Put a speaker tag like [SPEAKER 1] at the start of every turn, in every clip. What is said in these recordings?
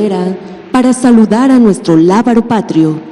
[SPEAKER 1] bandera para saludar a nuestro lábaro patrio.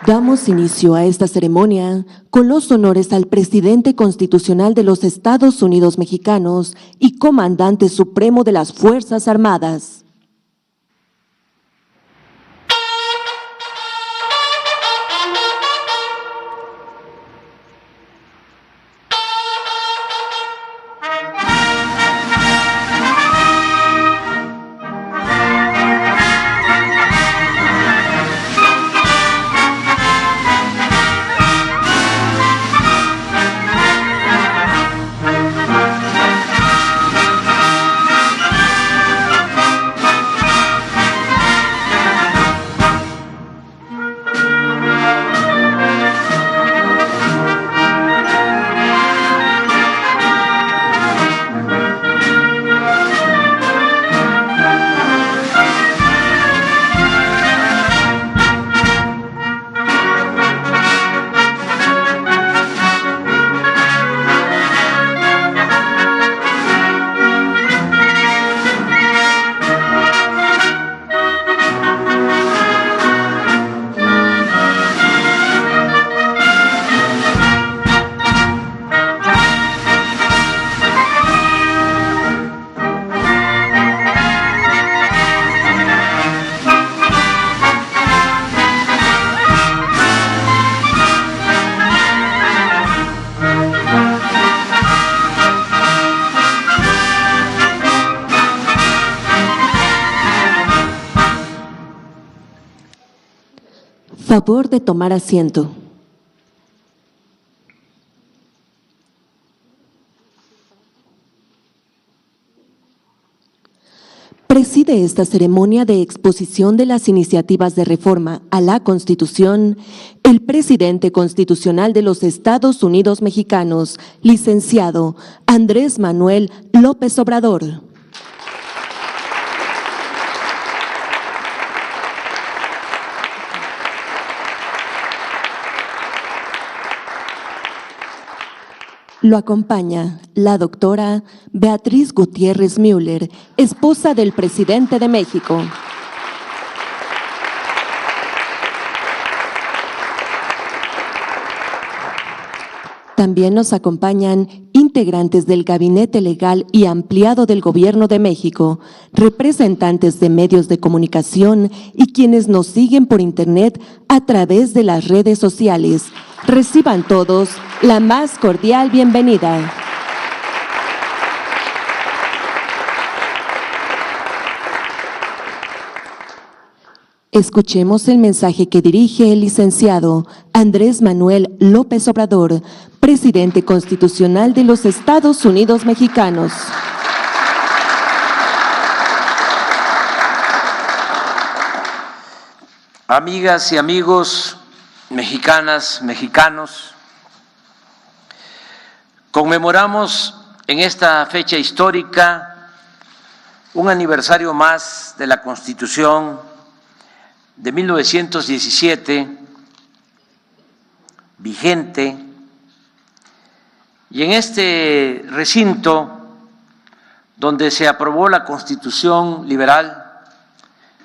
[SPEAKER 1] Damos inicio a esta ceremonia con los honores al presidente constitucional de los Estados Unidos Mexicanos y comandante supremo de las Fuerzas Armadas. Favor de tomar asiento. Preside esta ceremonia de exposición de las iniciativas de reforma a la Constitución el presidente constitucional de los Estados Unidos Mexicanos, licenciado Andrés Manuel López Obrador. Lo acompaña la doctora Beatriz Gutiérrez Müller, esposa del presidente de México. También nos acompañan integrantes del Gabinete Legal y Ampliado del Gobierno de México, representantes de medios de comunicación y quienes nos siguen por Internet a través de las redes sociales. Reciban todos la más cordial bienvenida. Escuchemos el mensaje que dirige el licenciado Andrés Manuel López Obrador, presidente constitucional de los Estados Unidos Mexicanos.
[SPEAKER 2] Amigas y amigos, mexicanas, mexicanos, conmemoramos en esta fecha histórica un aniversario más de la Constitución de 1917, vigente, Y en este recinto, donde se aprobó la Constitución Liberal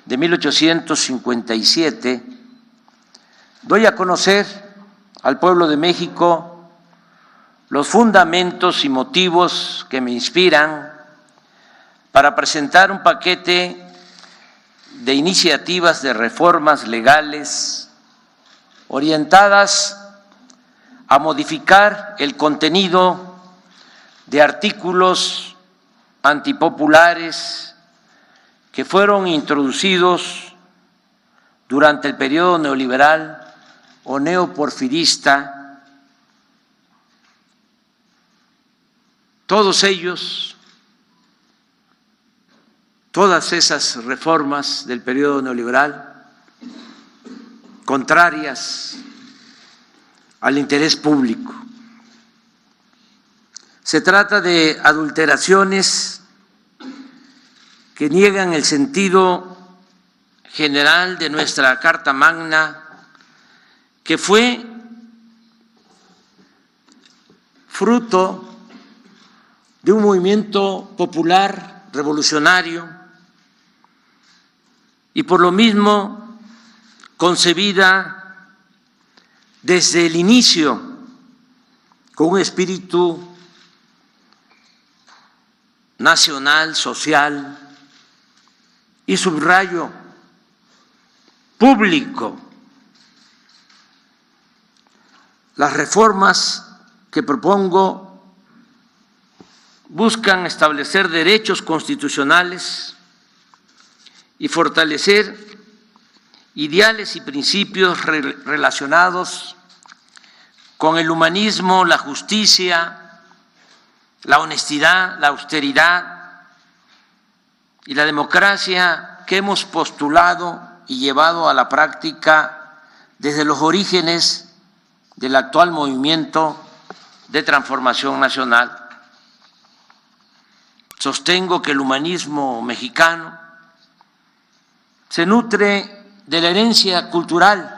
[SPEAKER 2] de 1857, doy a conocer al pueblo de México los fundamentos y motivos que me inspiran para presentar un paquete de iniciativas de reformas legales orientadas a modificar el contenido de artículos antipopulares que fueron introducidos durante el periodo neoliberal o neoporfirista. Todos ellos, todas esas reformas del periodo neoliberal contrarias al interés público. Se trata de adulteraciones que niegan el sentido general de nuestra Carta Magna, que fue fruto de un movimiento popular revolucionario y por lo mismo concebida desde el inicio con un espíritu nacional, social y subrayo público. Las reformas que propongo buscan establecer derechos constitucionales y fortalecer ideales y principios relacionados con el humanismo, la justicia, la honestidad, la austeridad y la democracia que hemos postulado y llevado a la práctica desde los orígenes del actual movimiento de transformación nacional. Sostengo que el humanismo mexicano se nutre de la herencia cultural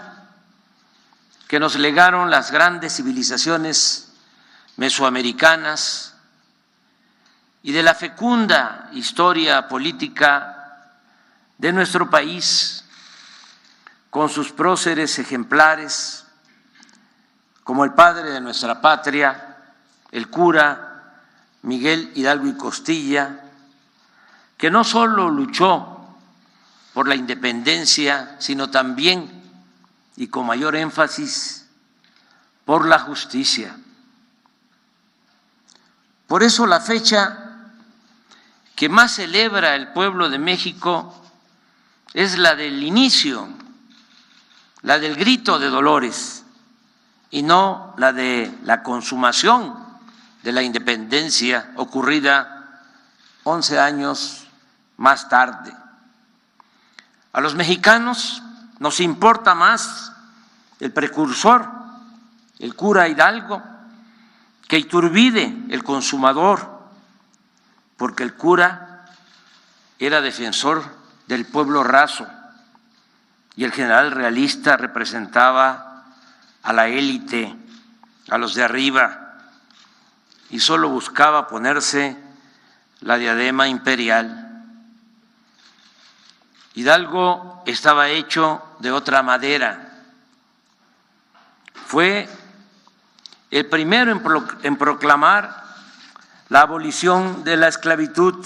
[SPEAKER 2] que nos legaron las grandes civilizaciones mesoamericanas y de la fecunda historia política de nuestro país, con sus próceres ejemplares, como el padre de nuestra patria, el cura Miguel Hidalgo y Costilla, que no solo luchó por la independencia, sino también, y con mayor énfasis, por la justicia. Por eso la fecha que más celebra el pueblo de México es la del inicio, la del grito de Dolores, y no la de la consumación de la independencia ocurrida 11 años más tarde. A los mexicanos nos importa más el precursor, el cura Hidalgo, que Iturbide, el consumador, porque el cura era defensor del pueblo raso y el general realista representaba a la élite, a los de arriba, y solo buscaba ponerse la diadema imperial. Hidalgo estaba hecho de otra madera. Fue el primero en proclamar la abolición de la esclavitud.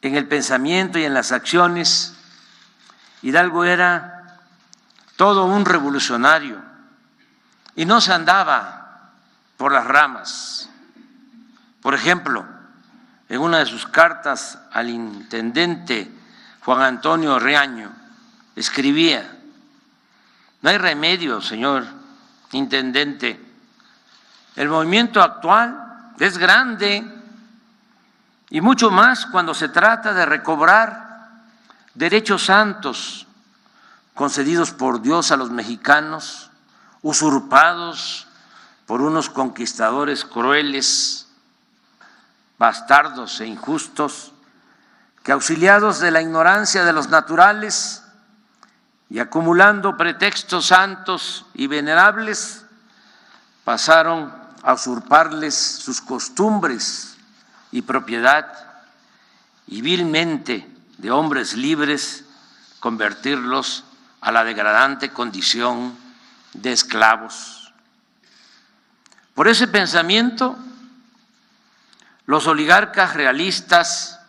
[SPEAKER 2] En el pensamiento y en las acciones, Hidalgo era todo un revolucionario y no se andaba por las ramas. Por ejemplo, en una de sus cartas al intendente Juan Antonio Reaño, escribía: no hay remedio, señor intendente, el movimiento actual es grande y mucho más cuando se trata de recobrar derechos santos concedidos por Dios a los mexicanos, usurpados por unos conquistadores crueles, bastardos e injustos, que auxiliados de la ignorancia de los naturales y acumulando pretextos santos y venerables, pasaron a usurparles sus costumbres y propiedad, y vilmente de hombres libres convertirlos a la degradante condición de esclavos. Por ese pensamiento, los oligarcas realistas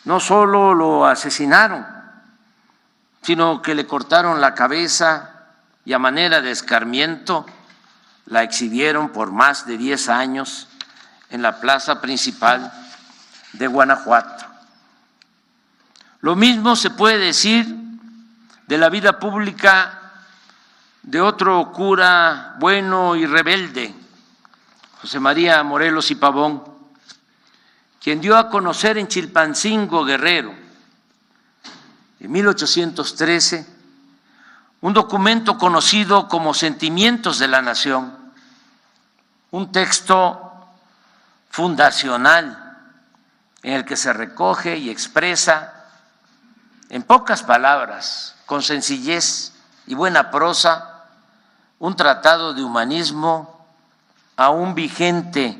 [SPEAKER 2] no solo lo asesinaron, sino que le cortaron la cabeza y a manera de escarmiento la exhibieron por más de 10 años en la plaza principal de Guanajuato. Lo mismo se puede decir de la vida pública de otro cura bueno y rebelde, José María Morelos y Pavón, quien dio a conocer en Chilpancingo, Guerrero, en 1813, un documento conocido como Sentimientos de la Nación, un texto fundacional en el que se recoge y expresa en pocas palabras, con sencillez y buena prosa, un tratado de humanismo aún vigente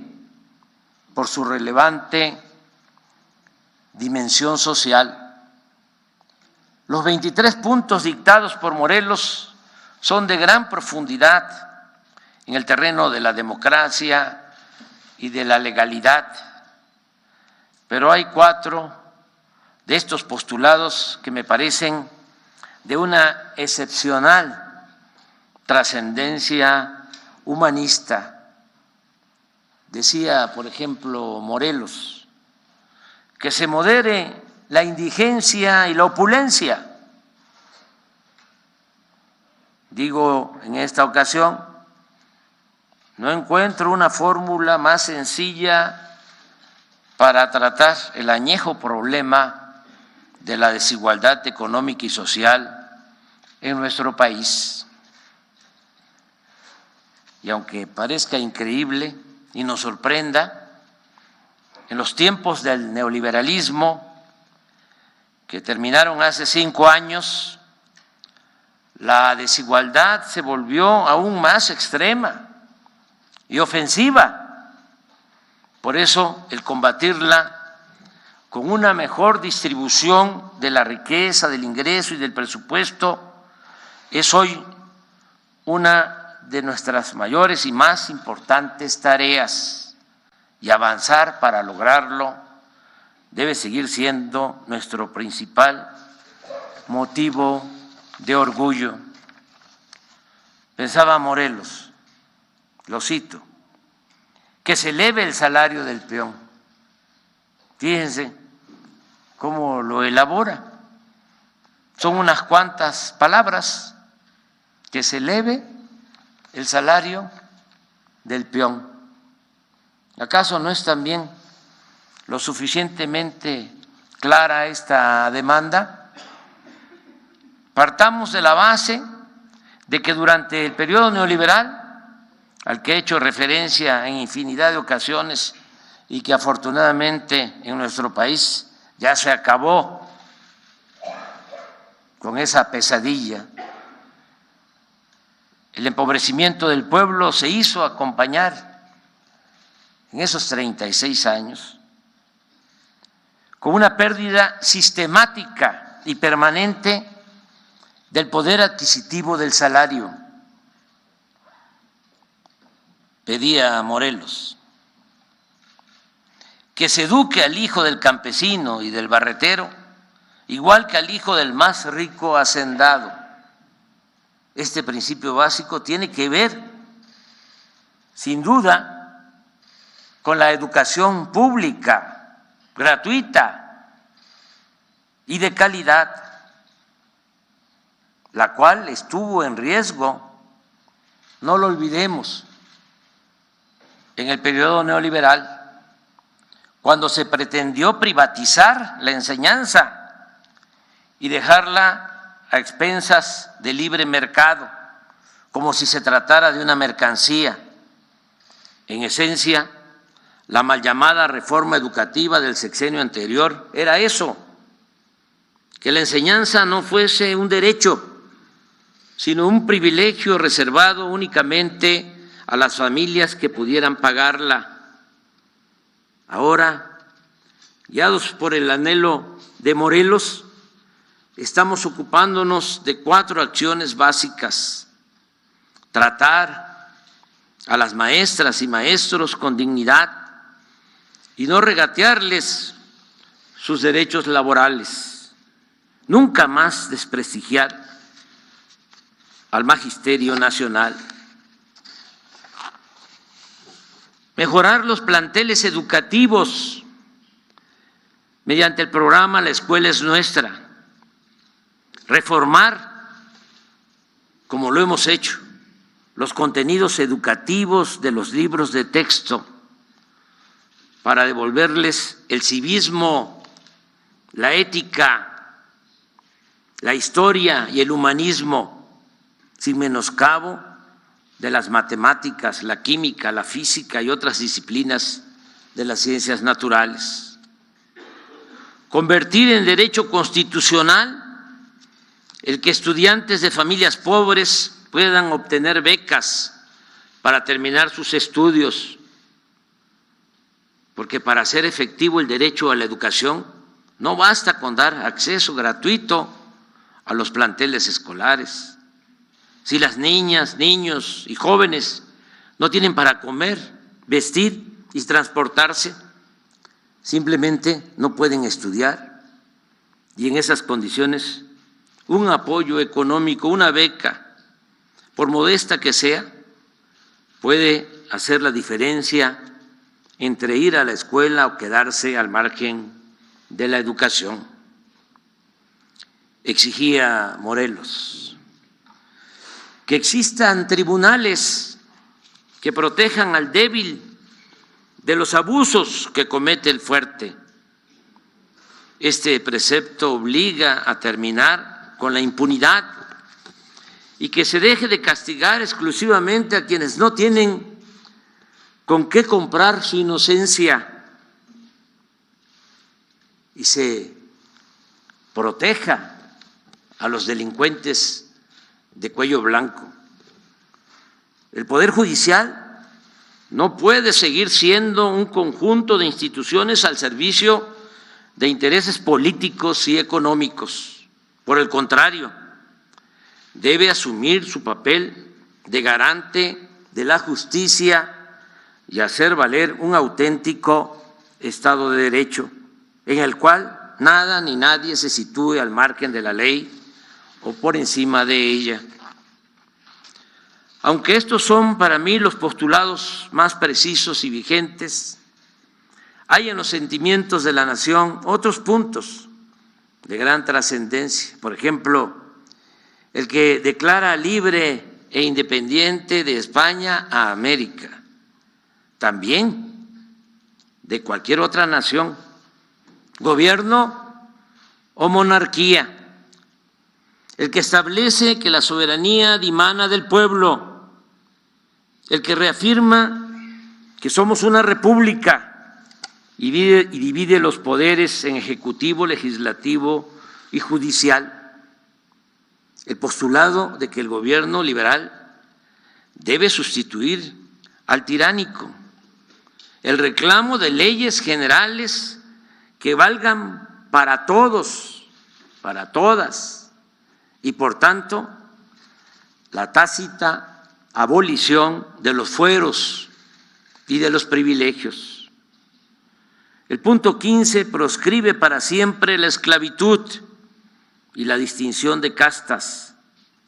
[SPEAKER 2] por su relevante dimensión social. Los 23 puntos dictados por Morelos son de gran profundidad en el terreno de la democracia y de la legalidad, pero hay 4 de estos postulados que me parecen de una excepcional trascendencia humanista. Decía, por ejemplo, Morelos, que se modere la indigencia y la opulencia. Digo, en esta ocasión, no encuentro una fórmula más sencilla para tratar el añejo problema de la desigualdad económica y social en nuestro país. Y aunque parezca increíble y nos sorprenda, en los tiempos del neoliberalismo, que terminaron hace 5 años, la desigualdad se volvió aún más extrema y ofensiva. Por eso, el combatirla con una mejor distribución de la riqueza, del ingreso y del presupuesto es hoy una de nuestras mayores y más importantes tareas, y avanzar para lograrlo debe seguir siendo nuestro principal motivo de orgullo. Pensaba Morelos, lo cito, que se eleve el salario del peón. Fíjense cómo lo elabora. Son unas cuantas palabras: que se eleve el salario del peón. ¿Acaso no es también lo suficientemente clara esta demanda? Partamos de la base de que durante el periodo neoliberal, al que he hecho referencia en infinidad de ocasiones y que afortunadamente en nuestro país ya se acabó con esa pesadilla, el empobrecimiento del pueblo se hizo acompañar en esos 36 años con una pérdida sistemática y permanente del poder adquisitivo del salario. Pedía a Morelos que se eduque al hijo del campesino y del barretero igual que al hijo del más rico hacendado. Este principio básico tiene que ver, sin duda, con la educación pública, gratuita y de calidad, la cual estuvo en riesgo, no lo olvidemos, en el periodo neoliberal, cuando se pretendió privatizar la enseñanza y dejarla a expensas del libre mercado, como si se tratara de una mercancía. En esencia, la mal llamada reforma educativa del sexenio anterior era eso, que la enseñanza no fuese un derecho, sino un privilegio reservado únicamente a las familias que pudieran pagarla. Ahora, guiados por el anhelo de Morelos, estamos ocupándonos de 4 acciones básicas: tratar a las maestras y maestros con dignidad y no regatearles sus derechos laborales, nunca más desprestigiar al Magisterio Nacional, mejorar los planteles educativos mediante el programa La Escuela es Nuestra, reformar, como lo hemos hecho, los contenidos educativos de los libros de texto para devolverles el civismo, la ética, la historia y el humanismo, sin menoscabo de las matemáticas, la química, la física y otras disciplinas de las ciencias naturales. Convertir en derecho constitucional el que estudiantes de familias pobres puedan obtener becas para terminar sus estudios, porque para hacer efectivo el derecho a la educación no basta con dar acceso gratuito a los planteles escolares. Si las niñas, niños y jóvenes no tienen para comer, vestir y transportarse, simplemente no pueden estudiar. Y en esas condiciones, un apoyo económico, una beca, por modesta que sea, puede hacer la diferencia entre ir a la escuela o quedarse al margen de la educación. Exigía Morelos que existan tribunales que protejan al débil de los abusos que comete el fuerte. Este precepto obliga a terminar con la impunidad y que se deje de castigar exclusivamente a quienes no tienen con qué comprar su inocencia y se proteja a los delincuentes de cuello blanco. El Poder Judicial no puede seguir siendo un conjunto de instituciones al servicio de intereses políticos y económicos. Por el contrario, debe asumir su papel de garante de la justicia y hacer valer un auténtico Estado de Derecho, en el cual nada ni nadie se sitúe al margen de la ley o por encima de ella. Aunque estos son para mí los postulados más precisos y vigentes, hay en los sentimientos de la nación otros puntos de gran trascendencia. Por ejemplo, el que declara libre e independiente de España a América, también de cualquier otra nación, gobierno o monarquía. El que establece que la soberanía dimana del pueblo, el que reafirma que somos una república y divide los poderes en ejecutivo, legislativo y judicial. El postulado de que el gobierno liberal debe sustituir al tiránico. El reclamo de leyes generales que valgan para todos, para todas, y por tanto la tácita abolición de los fueros y de los privilegios. El punto 15 proscribe para siempre la esclavitud y la distinción de castas.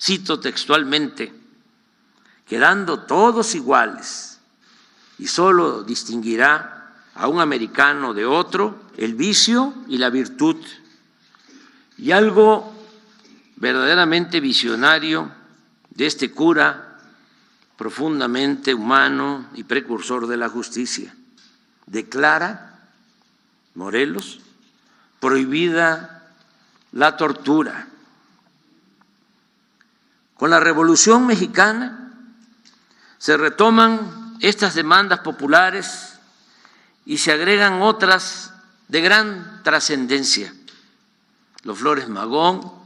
[SPEAKER 2] Cito textualmente: quedando todos iguales y solo distinguirá a un americano de otro el vicio y la virtud. Y algo verdaderamente visionario de este cura, profundamente humano y precursor de la justicia. Declara Morelos prohibida la tortura. Con la Revolución Mexicana se retoman estas demandas populares y se agregan otras de gran trascendencia. Los Flores Magón,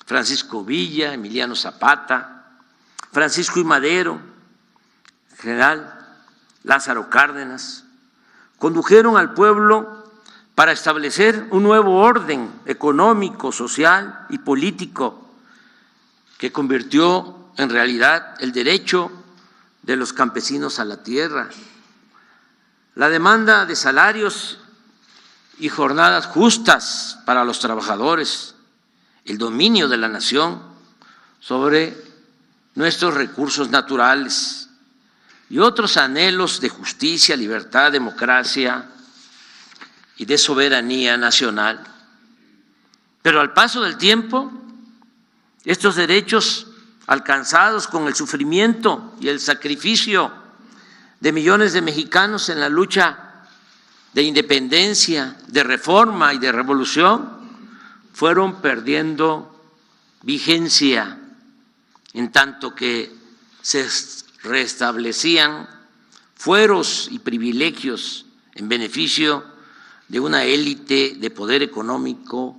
[SPEAKER 2] Francisco Villa, Emiliano Zapata, Francisco I. Madero, general Lázaro Cárdenas, condujeron al pueblo para establecer un nuevo orden económico, social y político que convirtió en realidad el derecho de los campesinos a la tierra, la demanda de salarios y jornadas justas para los trabajadores, el dominio de la nación sobre nuestros recursos naturales y otros anhelos de justicia, libertad, democracia y de soberanía nacional. Pero al paso del tiempo, estos derechos alcanzados con el sufrimiento y el sacrificio de millones de mexicanos en la lucha de independencia, de reforma y de revolución, fueron perdiendo vigencia en tanto que se restablecían fueros y privilegios en beneficio de una élite de poder económico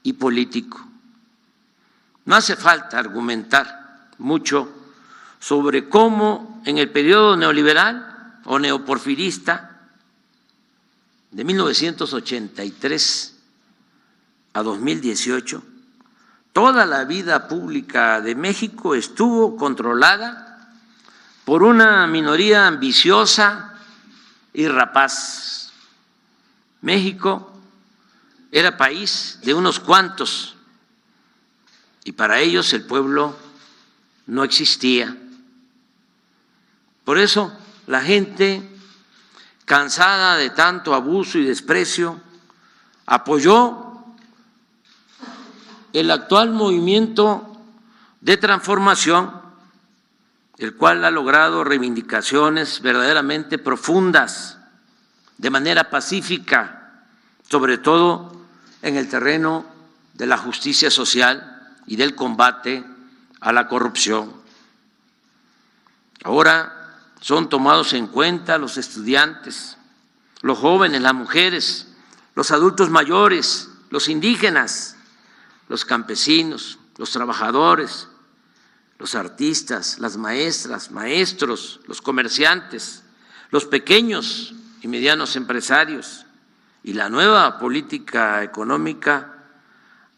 [SPEAKER 2] y político. No hace falta argumentar mucho sobre cómo en el periodo neoliberal o neoporfirista de 1983 a 2018, toda la vida pública de México estuvo controlada por una minoría ambiciosa y rapaz. México era país de unos cuantos y para ellos el pueblo no existía. Por eso la gente, cansada de tanto abuso y desprecio, apoyó el actual movimiento de transformación, el cual ha logrado reivindicaciones verdaderamente profundas de manera pacífica, sobre todo en el terreno de la justicia social y del combate a la corrupción. Ahora son tomados en cuenta los estudiantes, los jóvenes, las mujeres, los adultos mayores, los indígenas, los campesinos, los trabajadores, los artistas, las maestras, maestros, los comerciantes, los pequeños y medianos empresarios. Y la nueva política económica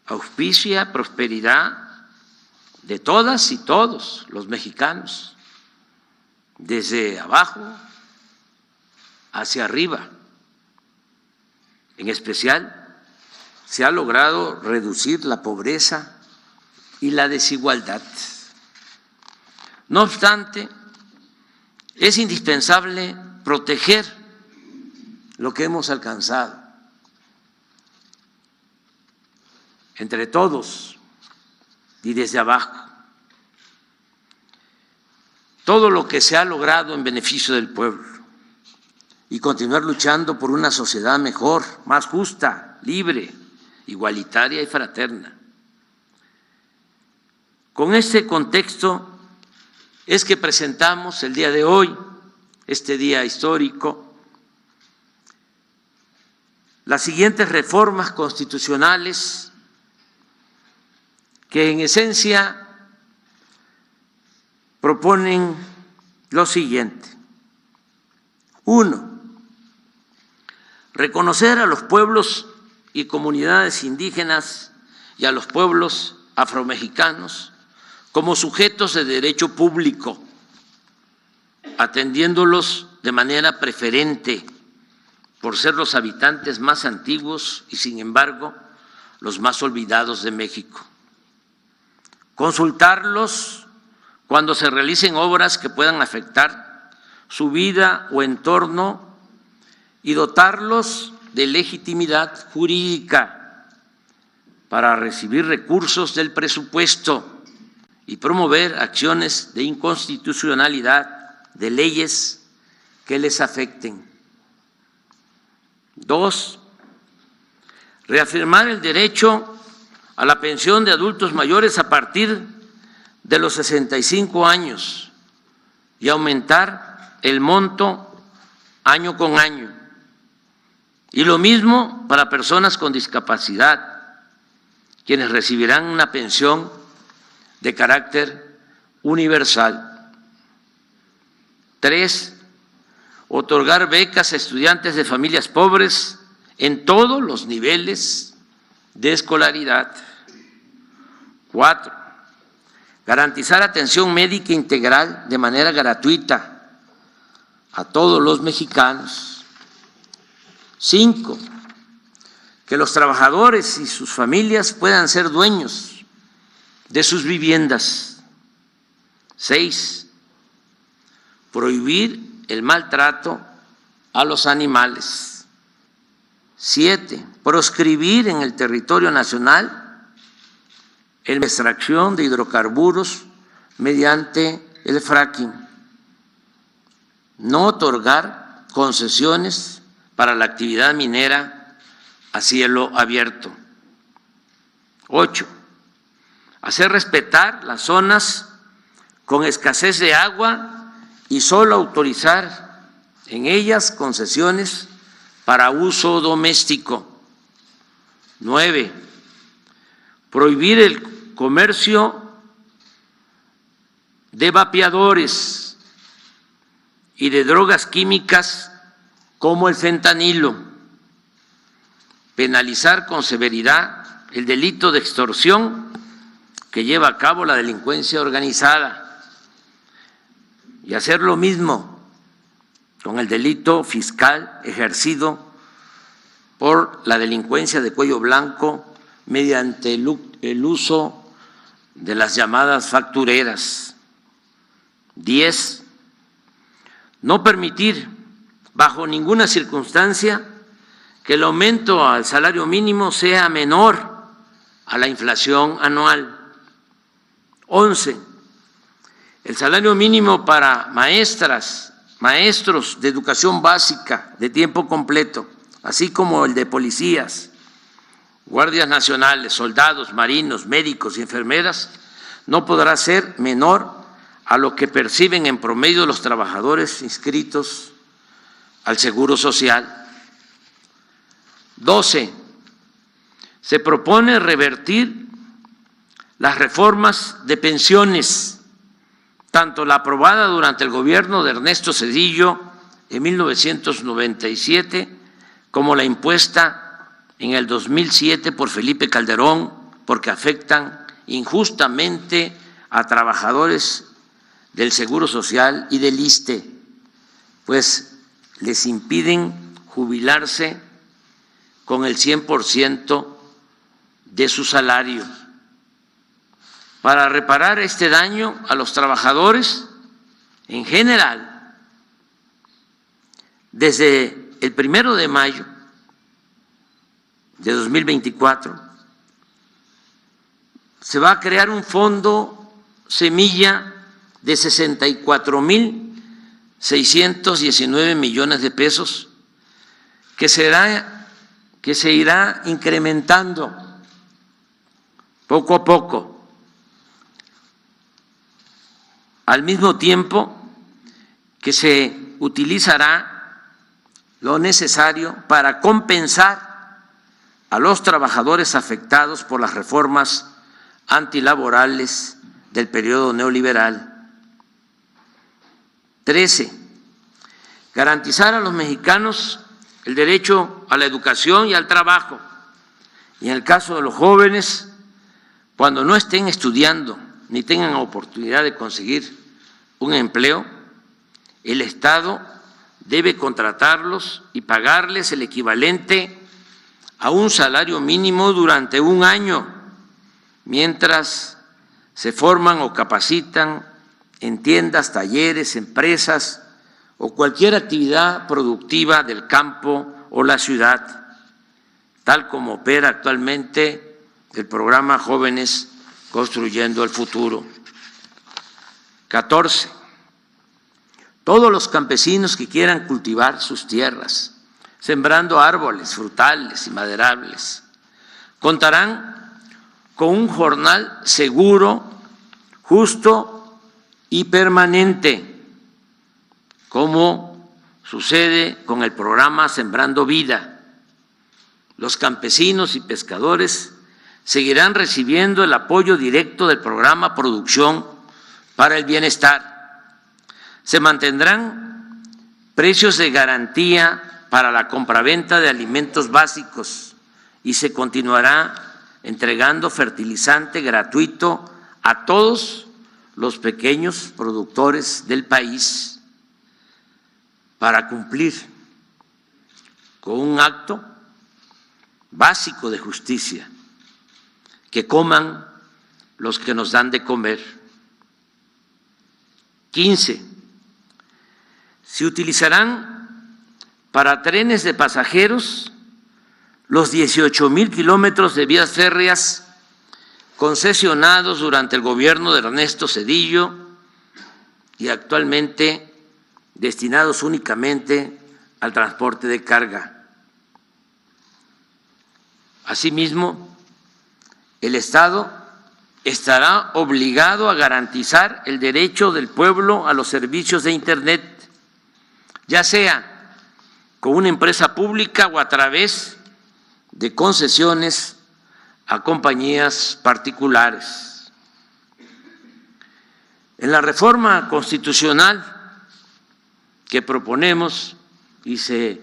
[SPEAKER 2] auspicia prosperidad de todas y todos los mexicanos, desde abajo hacia arriba. En especial, se ha logrado reducir la pobreza y la desigualdad. No obstante, es indispensable proteger lo que hemos alcanzado entre todos y desde abajo. Todo lo que se ha logrado en beneficio del pueblo y continuar luchando por una sociedad mejor, más justa, libre, igualitaria y fraterna. Con este contexto es que presentamos el día de hoy, este día histórico, las siguientes reformas constitucionales que en esencia proponen lo siguiente. 1. Reconocer a los pueblos y comunidades indígenas y a los pueblos afromexicanos como sujetos de derecho público, atendiéndolos de manera preferente por ser los habitantes más antiguos y, sin embargo, los más olvidados de México. Consultarlos cuando se realicen obras que puedan afectar su vida o entorno y dotarlos de legitimidad jurídica para recibir recursos del presupuesto y promover acciones de inconstitucionalidad de leyes que les afecten. 2. Reafirmar el derecho a la pensión de adultos mayores a partir de los 65 años y aumentar el monto año con año. Y lo mismo para personas con discapacidad, quienes recibirán una pensión de carácter universal. 3, otorgar becas a estudiantes de familias pobres en todos los niveles de escolaridad. 4, garantizar atención médica integral de manera gratuita a todos los mexicanos. 5, que los trabajadores y sus familias puedan ser dueños de sus viviendas. 6, prohibir el maltrato a los animales. 7, proscribir en el territorio nacional la extracción de hidrocarburos mediante el fracking. No otorgar concesiones para la actividad minera a cielo abierto. 8, hacer respetar las zonas con escasez de agua y solo autorizar en ellas concesiones para uso doméstico. 9, prohibir el comercio de vapeadores y de drogas químicas como el fentanilo. Penalizar con severidad el delito de extorsión que lleva a cabo la delincuencia organizada y hacer lo mismo con el delito fiscal ejercido por la delincuencia de cuello blanco mediante el uso de las llamadas factureras. 10, no permitir bajo ninguna circunstancia que el aumento al salario mínimo sea menor a la inflación anual. 11, el salario mínimo para maestras, maestros de educación básica de tiempo completo, así como el de policías, guardias nacionales, soldados, marinos, médicos y enfermeras, no podrá ser menor a lo que perciben en promedio los trabajadores inscritos al Seguro Social. 12, se propone revertir las reformas de pensiones, tanto la aprobada durante el gobierno de Ernesto Zedillo en 1997 como la impuesta en el 2007 por Felipe Calderón, porque afectan injustamente a trabajadores del Seguro Social y del ISSSTE, pues les impiden jubilarse con el 100% de su salario. Para reparar este daño a los trabajadores en general, desde el 1 de mayo de 2024, se va a crear un fondo semilla de 64,619 millones de pesos que se irá incrementando poco a poco, al mismo tiempo que se utilizará lo necesario para compensar a los trabajadores afectados por las reformas antilaborales del periodo neoliberal. 13, garantizar a los mexicanos el derecho a la educación y al trabajo, y en el caso de los jóvenes, cuando no estén estudiando ni tengan oportunidad de conseguir un empleo, el Estado debe contratarlos y pagarles el equivalente a un salario mínimo durante un año, mientras se forman o capacitan en tiendas, talleres, empresas o cualquier actividad productiva del campo o la ciudad, tal como opera actualmente el programa Jóvenes Construyendo el Futuro. 14, todos los campesinos que quieran cultivar sus tierras, sembrando árboles, frutales y maderables, contarán con un jornal seguro, justo y permanente, como sucede con el programa Sembrando Vida. Los campesinos y pescadores seguirán recibiendo el apoyo directo del programa Producción para el Bienestar. Se mantendrán precios de garantía para la compraventa de alimentos básicos y se continuará entregando fertilizante gratuito a todos los pequeños productores del país para cumplir con un acto básico de justicia, que coman los que nos dan de comer. 15. Se utilizarán para trenes de pasajeros los 18,000 kilómetros de vías férreas concesionados durante el gobierno de Ernesto Zedillo y actualmente destinados únicamente al transporte de carga. Asimismo, el Estado estará obligado a garantizar el derecho del pueblo a los servicios de Internet, ya sea con una empresa pública o a través de concesiones a compañías particulares. En la reforma constitucional que proponemos y se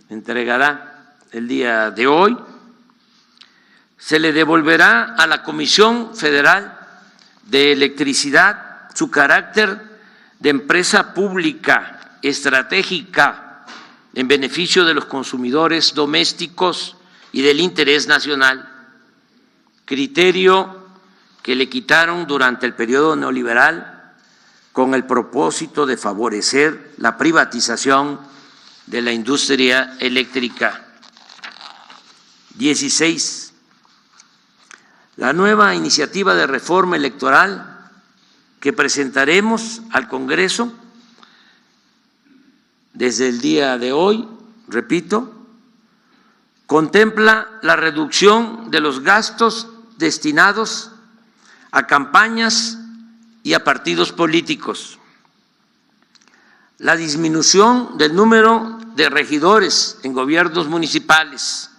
[SPEAKER 2] entregará el día de hoy, se le devolverá a la Comisión Federal de Electricidad su carácter de empresa pública estratégica en beneficio de los consumidores domésticos y del interés nacional, criterio que le quitaron durante el periodo neoliberal con el propósito de favorecer la privatización de la industria eléctrica. 16. La nueva iniciativa de reforma electoral que presentaremos al Congreso desde el día de hoy, repito, contempla la reducción de los gastos destinados a campañas y a partidos políticos, la disminución del número de regidores en gobiernos municipales,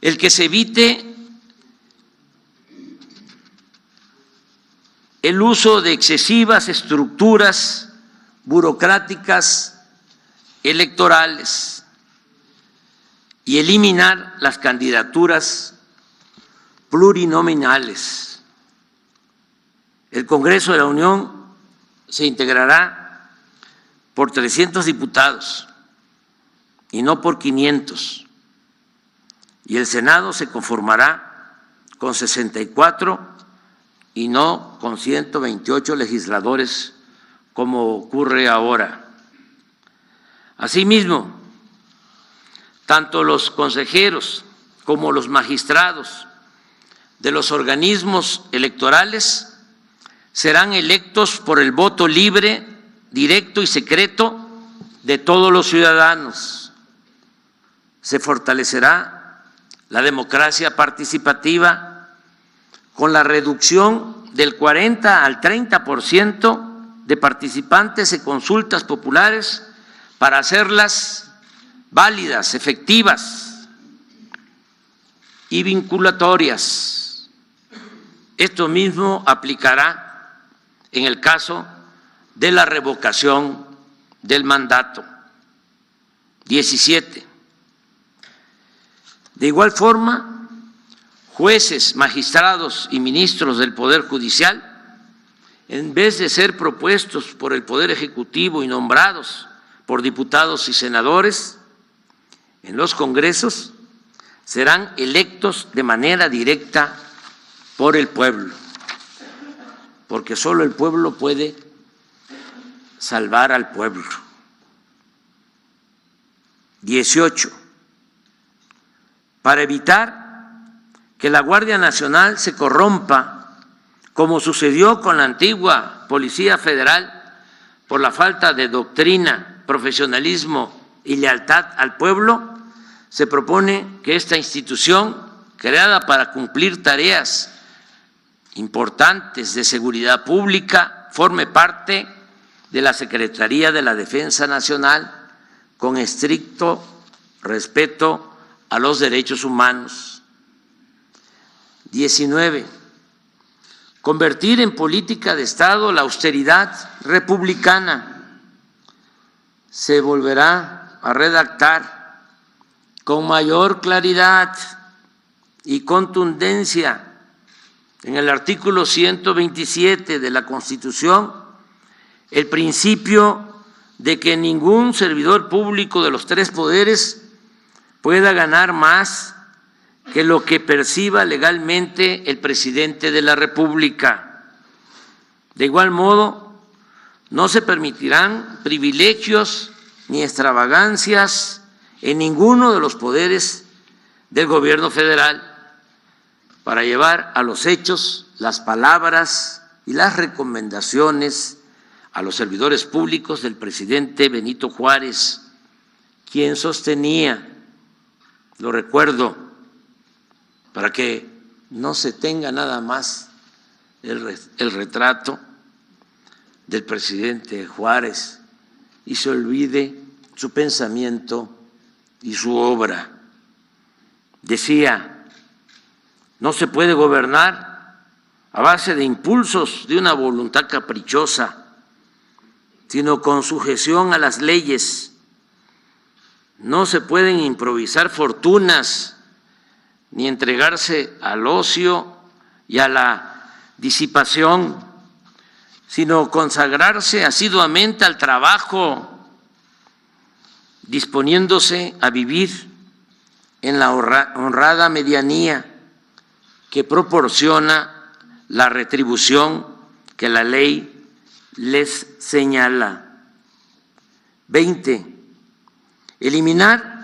[SPEAKER 2] el que se evite el uso de excesivas estructuras burocráticas electorales y eliminar las candidaturas plurinominales. El Congreso de la Unión se integrará por 300 diputados y no por 500, y el Senado se conformará con 64 y no con 128 legisladores como ocurre ahora. Asimismo, tanto los consejeros como los magistrados de los organismos electorales serán electos por el voto libre, directo y secreto de todos los ciudadanos. Se fortalecerá la democracia participativa con la reducción del 40 al 30% de participantes en consultas populares para hacerlas válidas, efectivas y vinculatorias. Esto mismo aplicará en el caso de la revocación del mandato. 17. De igual forma, jueces, magistrados y ministros del Poder Judicial, en vez de ser propuestos por el Poder Ejecutivo y nombrados por diputados y senadores en los congresos, serán electos de manera directa por el pueblo, porque solo el pueblo puede salvar al pueblo. 18. Para evitar que la Guardia Nacional se corrompa, como sucedió con la antigua Policía Federal, por la falta de doctrina, profesionalismo y lealtad al pueblo, se propone que esta institución, creada para cumplir tareas importantes de seguridad pública, forme parte de la Secretaría de la Defensa Nacional, con estricto respeto a los derechos humanos. 19. convertir en política de Estado la austeridad republicana. Se volverá a redactar con mayor claridad y contundencia en el artículo 127 de la Constitución el principio de que ningún servidor público de los tres poderes pueda ganar más que lo que perciba legalmente el presidente de la República. De igual modo, no se permitirán privilegios ni extravagancias en ninguno de los poderes del gobierno federal para llevar a los hechos las palabras y las recomendaciones a los servidores públicos del presidente Benito Juárez, quien sostenía, lo recuerdo, para que no se tenga nada más el retrato del presidente Juárez y se olvide su pensamiento y su obra. Decía, no se puede gobernar a base de impulsos de una voluntad caprichosa, sino con sujeción a las leyes. No se pueden improvisar fortunas ni entregarse al ocio y a la disipación, sino consagrarse asiduamente al trabajo, disponiéndose a vivir en la honrada medianía que proporciona la retribución que la ley les señala. 20. Eliminar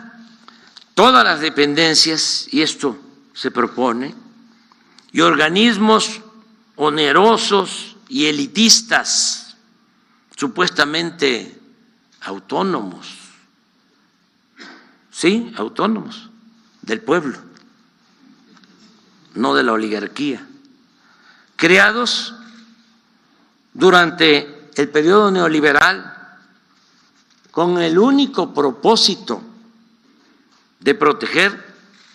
[SPEAKER 2] todas las dependencias, y esto se propone, y organismos onerosos y elitistas, supuestamente autónomos, sí, autónomos, del pueblo, no de la oligarquía, creados durante el periodo neoliberal con el único propósito de proteger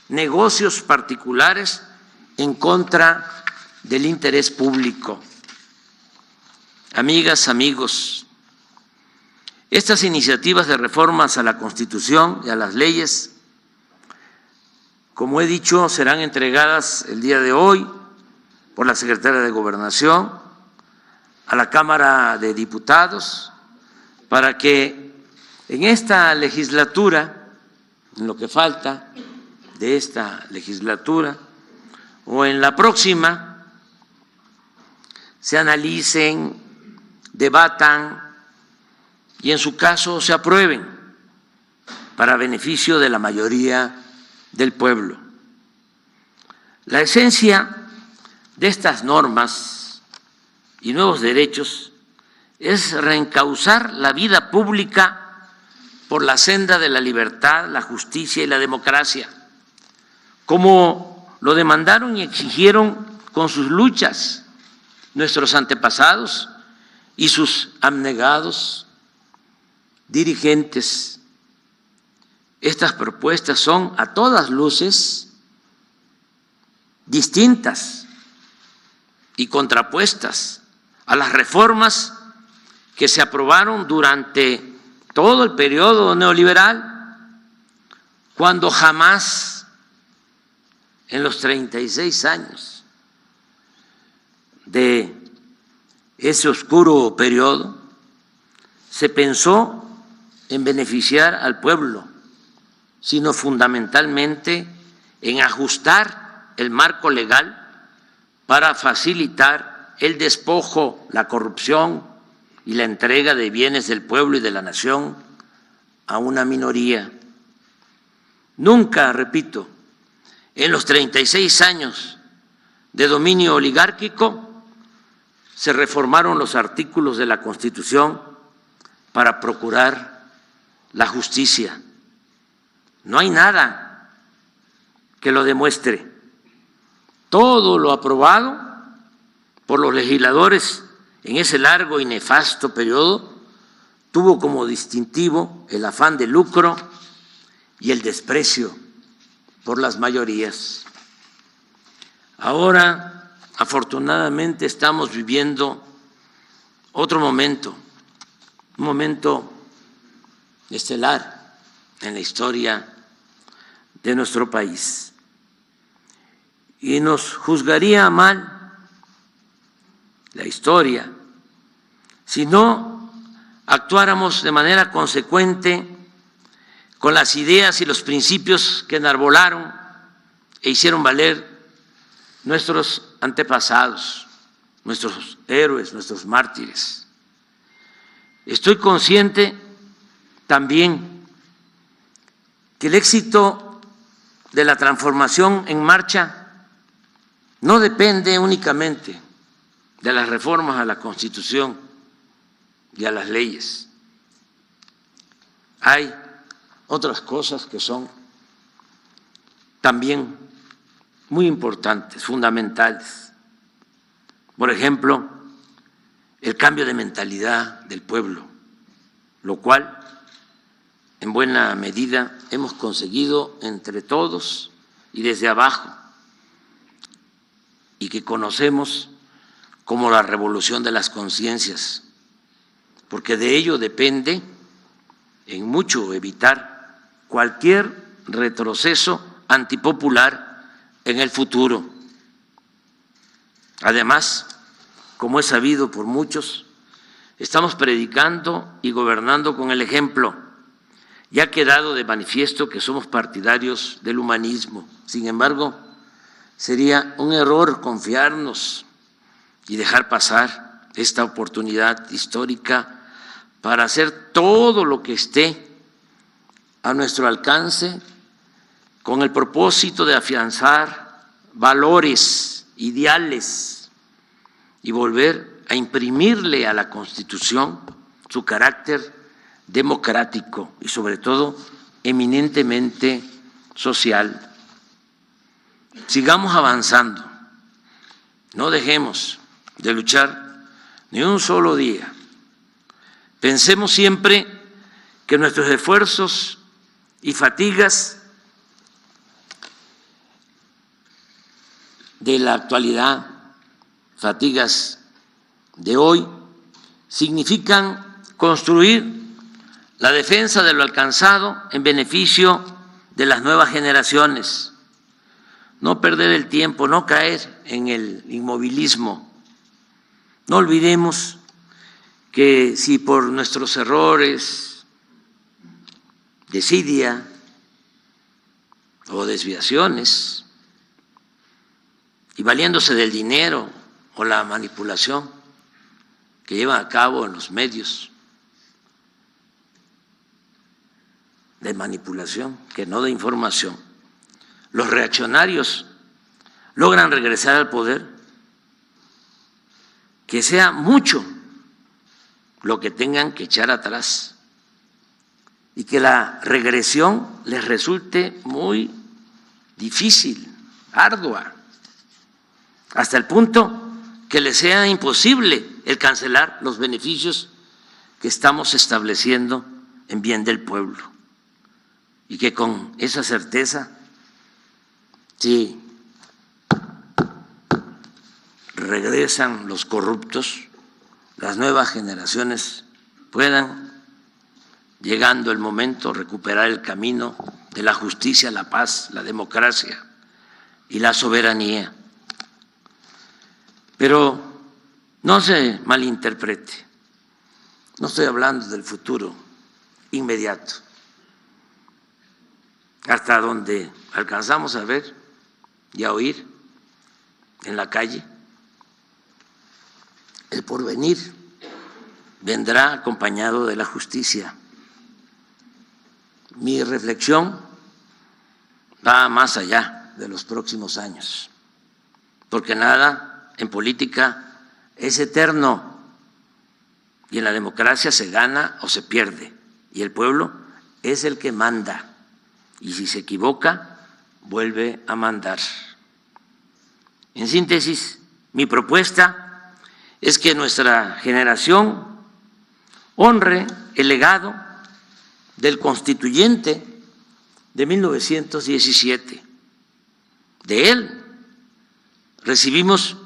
[SPEAKER 2] negocios particulares en contra del interés público. Amigas, amigos, estas iniciativas de reformas a la Constitución y a las leyes, como he dicho, serán entregadas el día de hoy por la Secretaría de Gobernación a la Cámara de Diputados para que en esta legislatura, en lo que falta de esta legislatura o en la próxima, se analicen, debatan y en su caso se aprueben para beneficio de la mayoría del pueblo. La esencia de estas normas y nuevos derechos es reencauzar la vida pública por la senda de la libertad, la justicia y la democracia, como lo demandaron y exigieron con sus luchas nuestros antepasados y sus abnegados dirigentes. Estas propuestas son a todas luces distintas y contrapuestas a las reformas que se aprobaron durante todo el periodo neoliberal, cuando jamás en los 36 años de ese oscuro periodo se pensó en beneficiar al pueblo, sino fundamentalmente en ajustar el marco legal para facilitar el despojo, la corrupción y la entrega de bienes del pueblo y de la nación a una minoría. Nunca, repito, en los 36 años de dominio oligárquico se reformaron los artículos de la Constitución para procurar la justicia. No hay nada que lo demuestre. Todo lo aprobado por los legisladores en ese largo y nefasto periodo tuvo como distintivo el afán de lucro y el desprecio por las mayorías. Ahora afortunadamente estamos viviendo otro momento, un momento estelar en la historia de nuestro país. Y nos juzgaría mal la historia si no actuáramos de manera consecuente con las ideas y los principios que enarbolaron e hicieron valer nuestros antepasados, nuestros héroes, nuestros mártires. Estoy consciente también que el éxito de la transformación en marcha no depende únicamente de las reformas a la Constitución y a las leyes. Hay otras cosas que son también muy importantes, fundamentales. Por ejemplo, el cambio de mentalidad del pueblo, lo cual en buena medida hemos conseguido entre todos y desde abajo, y que conocemos como la revolución de las conciencias, porque de ello depende en mucho evitar cualquier retroceso antipopular en el futuro. Además, como es sabido por muchos, estamos predicando y gobernando con el ejemplo. Ya ha quedado de manifiesto que somos partidarios del humanismo. Sin embargo, sería un error confiarnos y dejar pasar esta oportunidad histórica para hacer todo lo que esté a nuestro alcance con el propósito de afianzar valores, ideales y volver a imprimirle a la Constitución su carácter democrático y sobre todo eminentemente social. Sigamos avanzando, no dejemos de luchar ni un solo día. Pensemos siempre que nuestros esfuerzos y fatigas de la actualidad, fatigas de hoy, significan construir la defensa de lo alcanzado en beneficio de las nuevas generaciones. No perder el tiempo, no caer en el inmovilismo. No olvidemos que si por nuestros errores, desidia o desviaciones, y valiéndose del dinero o la manipulación que llevan a cabo en los medios de manipulación, que no de información, los reaccionarios logran regresar al poder, que sea mucho lo que tengan que echar atrás y que la regresión les resulte muy difícil, ardua, hasta el punto que les sea imposible el cancelar los beneficios que estamos estableciendo en bien del pueblo. Y que con esa certeza, si regresan los corruptos, las nuevas generaciones puedan, llegando el momento, recuperar el camino de la justicia, la paz, la democracia y la soberanía. Pero no se malinterprete, no estoy hablando del futuro inmediato, hasta donde alcanzamos a ver y a oír en la calle. El porvenir vendrá acompañado de la justicia. Mi reflexión va más allá de los próximos años, porque nada en política es eterno y en la democracia se gana o se pierde y el pueblo es el que manda y si se equivoca vuelve a mandar. En síntesis, mi propuesta es que nuestra generación honre el legado del constituyente de 1917. De él recibimos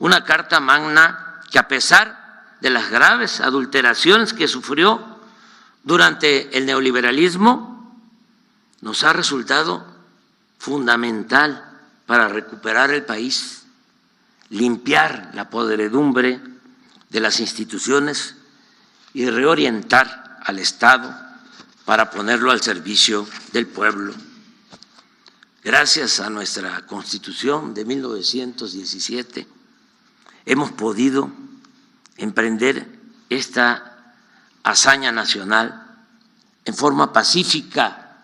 [SPEAKER 2] una Carta Magna que, a pesar de las graves adulteraciones que sufrió durante el neoliberalismo, nos ha resultado fundamental para recuperar el país, limpiar la podredumbre de las instituciones y reorientar al Estado para ponerlo al servicio del pueblo. Gracias a nuestra Constitución de 1917 hemos podido emprender esta hazaña nacional en forma pacífica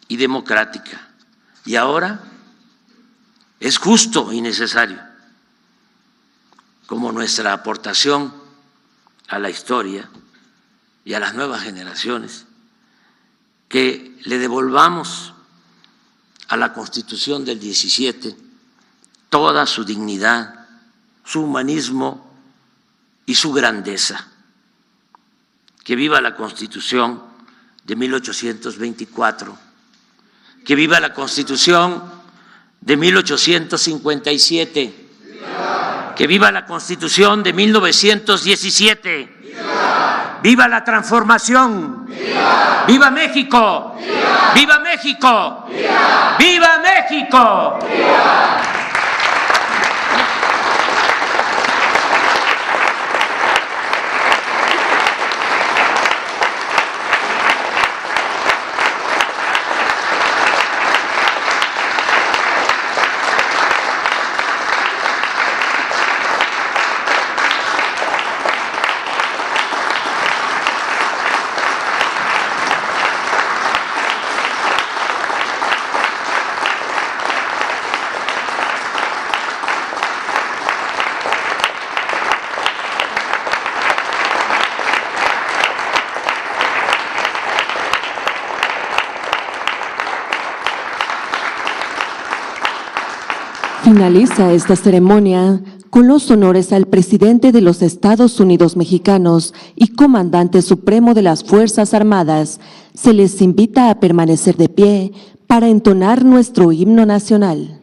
[SPEAKER 2] y democrática. Y ahora es justo y necesario, como nuestra aportación a la historia y a las nuevas generaciones, que le devolvamos a la Constitución del 17 toda su dignidad, su humanismo y su grandeza. Que viva la Constitución de 1824, que viva la Constitución de 1857, que viva la Constitución de 1917. ¡Viva la transformación! ¡Viva México! ¡Viva México! ¡Viva México!
[SPEAKER 1] Finaliza esta ceremonia con los honores al presidente de los Estados Unidos mexicanos y comandante supremo de las Fuerzas Armadas. Se les invita a permanecer de pie para entonar nuestro himno nacional.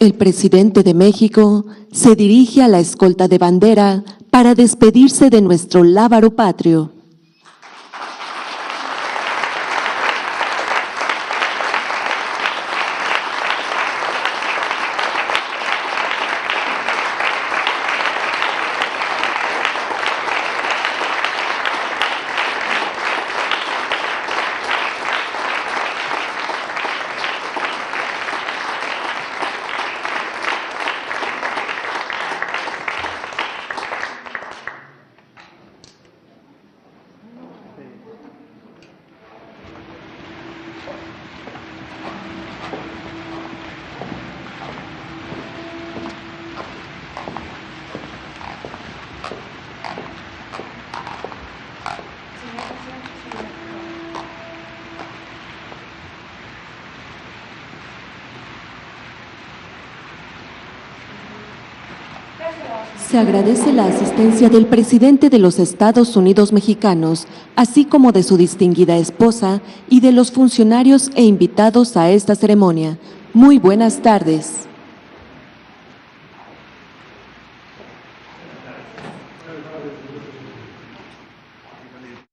[SPEAKER 1] El presidente de México se dirige a la escolta de bandera para despedirse de nuestro lábaro patrio. Se agradece la asistencia del presidente de los Estados Unidos mexicanos, así como de su distinguida esposa y de los funcionarios e invitados a esta ceremonia. Muy buenas tardes.